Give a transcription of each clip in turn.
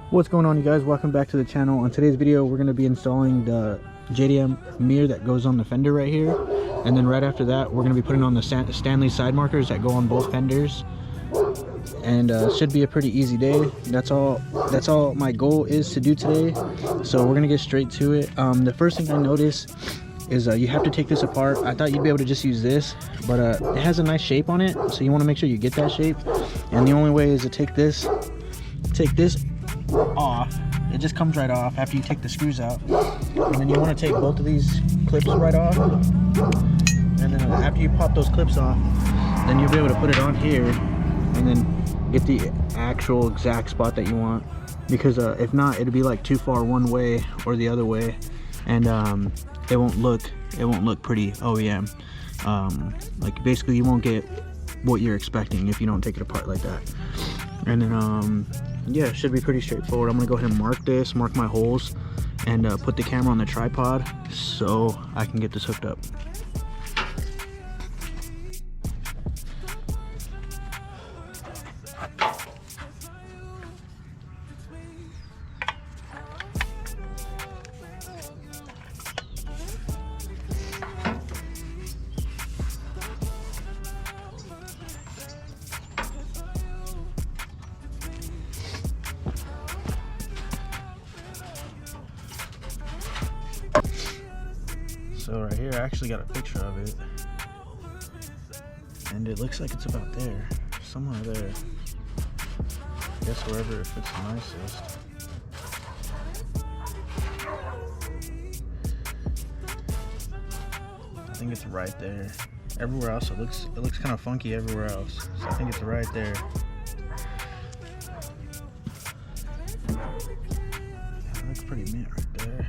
What's going on, you guys? Welcome back to the channel. On today's video we're going to be installing the JDM mirror that goes on the fender right here, and then right after that we're going to be putting on the Stanley side markers that go on both fenders. And should be a pretty easy day. That's all my goal is to do today, so we're gonna get straight to it. The first thing I noticed is you have to take this apart. I thought you'd be able to just use this, but it has a nice shape on it, so you want to make sure you get that shape. And the only way is to take this off. It just comes right off after you take the screws out, and then you want to take both of these clips right off, and then after you pop those clips off, then you'll be able to put it on here and then get the actual exact spot that you want, because if not, it'll be like too far one way or the other way, and it won't look pretty OEM. Like basically you won't get what you're expecting if you don't take it apart like that. And then yeah, it should be pretty straightforward. I'm gonna go ahead and mark my holes, and put the camera on the tripod so I can get this hooked up. So right here, I actually got a picture of it, and it looks like it's about there, somewhere there. I guess wherever it fits the nicest. I think it's right there. Everywhere else, it looks kind of funky everywhere else. So I think it's right there. Yeah, it looks pretty mint right there.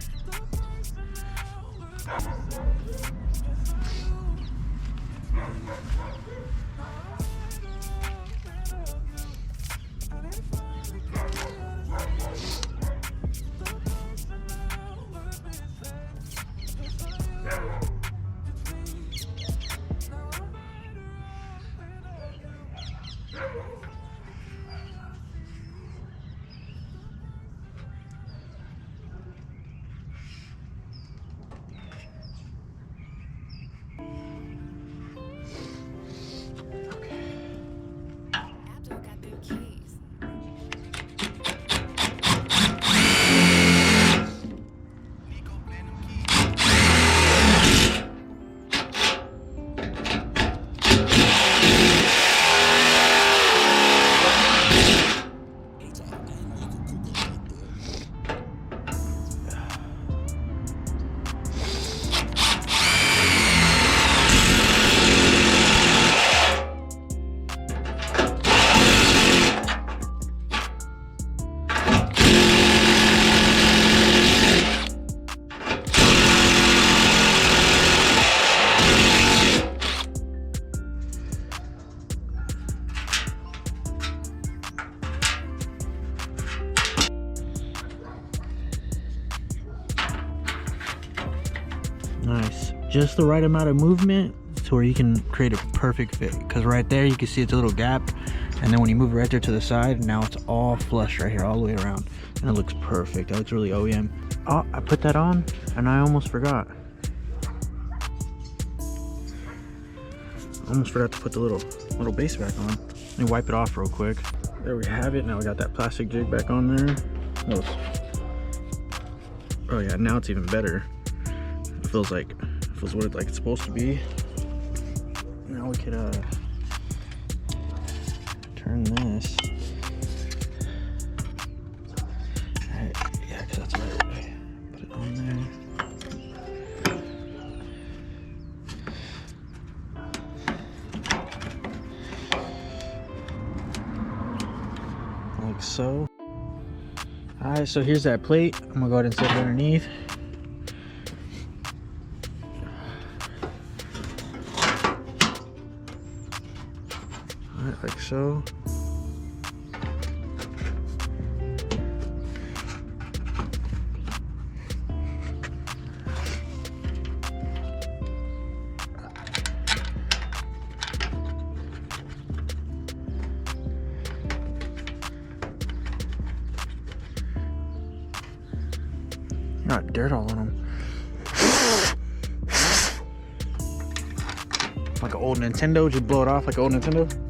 Nice, just the right amount of movement to where you can create a perfect fit, because right there you can see it's a little gap, and then when you move it right there to the side, now it's all flush right here all the way around, and it looks perfect. It looks really OEM. Oh, I put that on and I almost forgot. Almost forgot to put the little base back on. Let me wipe it off real quick. There we have it. Now we got that plastic jig back on there. Oh yeah, now it's even better. It feels what it's supposed to be. Now we could turn this. Alright, yeah, because that's the right way. Put it on there. Like so. Alright, so here's that plate. I'm gonna go ahead and set it underneath. Alright, like so. Got dirt all on them. Like an old Nintendo, just blow it off like an old Nintendo.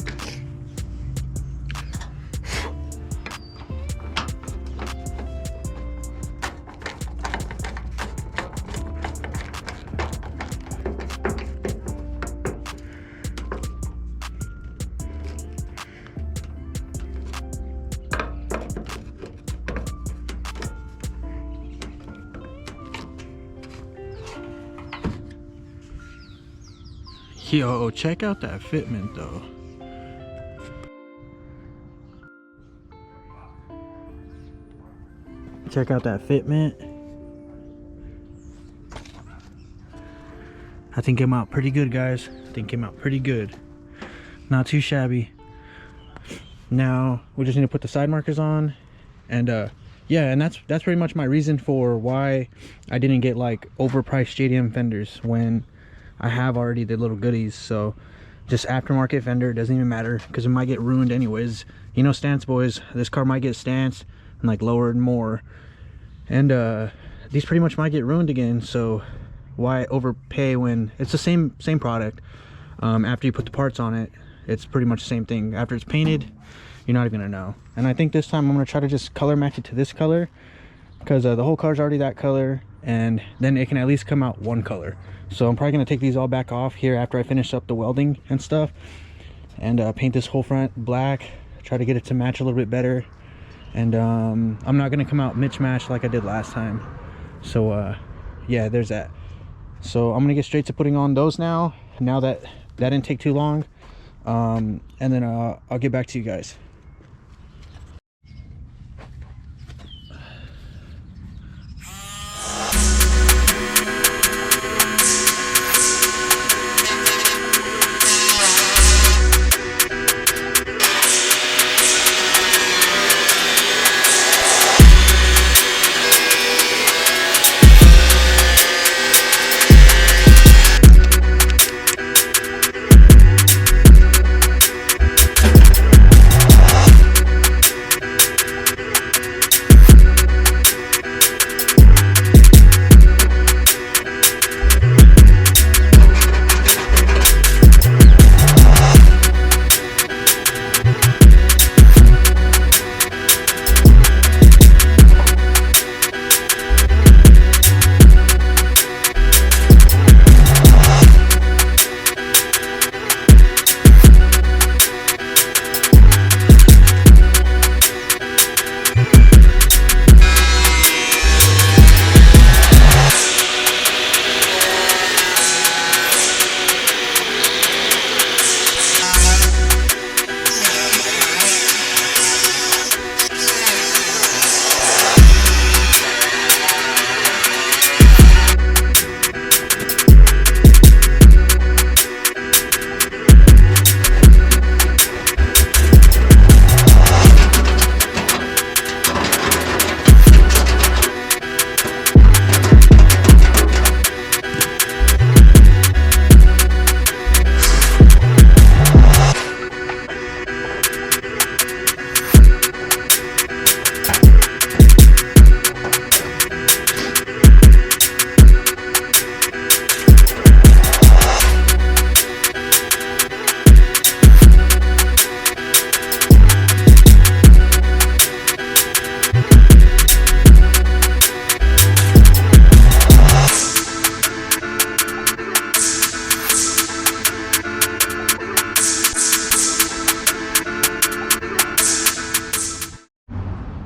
Yo, check out that fitment though. Check out that fitment. I think it came out pretty good, guys. I think it came out pretty good. Not too shabby. Now we just need to put the side markers on, and yeah, and that's pretty much my reason for why I didn't get like overpriced JDM fenders when I have already the little goodies. So just aftermarket fender, doesn't even matter because it might get ruined anyways. You know, stance boys, this car might get stanced and like lowered more, and these pretty much might get ruined again. So why overpay when it's the same product? After you put the parts on it, it's pretty much the same thing. After it's painted, you're not even gonna know. And I think this time I'm gonna try to just color match it to this color, because the whole car's already that color, and then it can at least come out one color. So I'm probably gonna take these all back off here after I finish up the welding and stuff, and paint this whole front black, try to get it to match a little bit better. And I'm not gonna come out mismatched like I did last time. So yeah, there's that. So I'm gonna get straight to putting on those now that didn't take too long, and then I'll get back to you guys.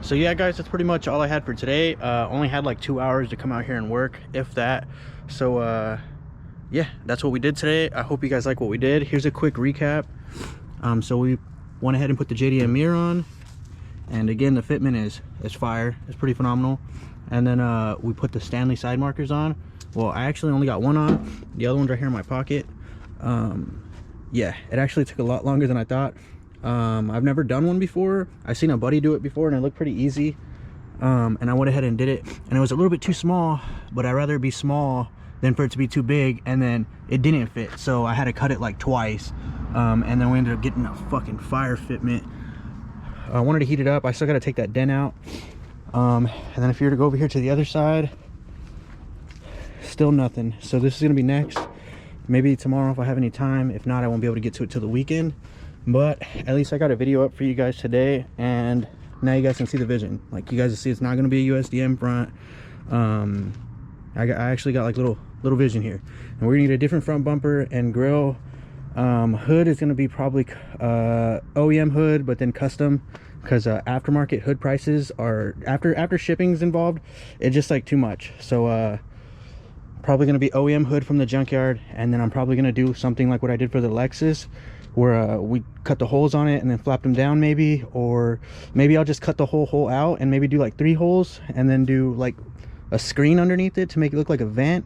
So yeah guys, that's pretty much all I had for today. Only had like 2 hours to come out here and work, if that. So yeah, that's what we did today. I hope you guys like what we did. Here's a quick recap. So we went ahead and put the JDM mirror on, and again the fitment is fire. It's pretty phenomenal. And then we put the Stanley side markers on. Well, I actually only got one on, the other one's right here in my pocket. Yeah, it actually took a lot longer than I thought. I've never done one before. I've seen a buddy do it before and it looked pretty easy, and I went ahead and did it, and it was a little bit too small, but I'd rather it be small than for it to be too big, and then it didn't fit, so I had to cut it like twice, and then we ended up getting a fucking fire fitment. I wanted to heat it up. I still got to take that dent out, and then if you were to go over here to the other side, still nothing. So this is gonna be next. Maybe tomorrow if I have any time. If not, I won't be able to get to it till the weekend. But at least I got a video up for you guys today, and now you guys can see the vision. Like, you guys see it's not gonna be a USDM front. I actually got like little vision here, and we're gonna get a different front bumper and grill. Hood is gonna be probably OEM hood, but then custom, because aftermarket hood prices are after shipping's involved, it's just like too much. So probably gonna be OEM hood from the junkyard, and then I'm probably gonna do something like what I did for the Lexus, where we cut the holes on it and then flap them down, maybe, or maybe I'll just cut the whole hole out and maybe do like 3 holes and then do like a screen underneath it to make it look like a vent.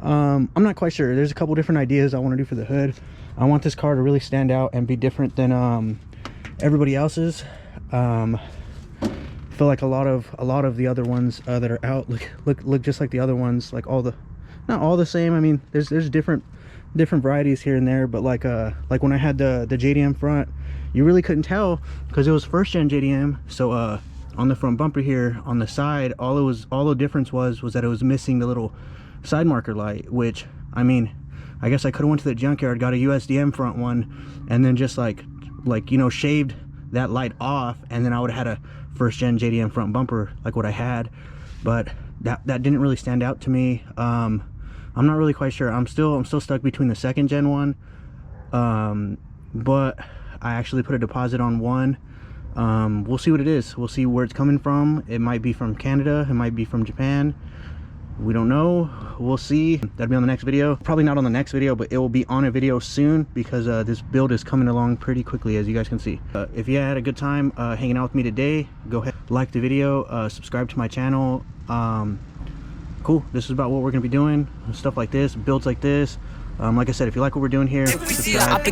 I'm not quite sure. There's a couple different ideas I want to do for the hood. I want this car to really stand out and be different than everybody else's. Feel like a lot of the other ones that are out look just like the other ones, like not all the same. I mean, there's different varieties here and there, but like when I had the JDM front, you really couldn't tell because it was first gen JDM. So on the front bumper here on the side, all the difference was that it was missing the little side marker light, which, I mean, I guess I could have went to the junkyard, got a USDM front one, and then just like you know, shaved that light off, and then I would have had a first gen JDM front bumper like what I had. But that didn't really stand out to me. I'm not really quite sure. I'm still stuck between the second gen one, but I actually put a deposit on one. We'll see what it is. We'll see where it's coming from. It might be from Canada, it might be from Japan, we don't know. We'll see. That'll be on the next video. Probably not on the next video, but it will be on a video soon, because this build is coming along pretty quickly, as you guys can see. If you had a good time hanging out with me today, go ahead, like the video, subscribe to my channel. Cool. This is about what we're gonna be doing, stuff like this, builds like this. Like I said, if you like what we're doing here, subscribe.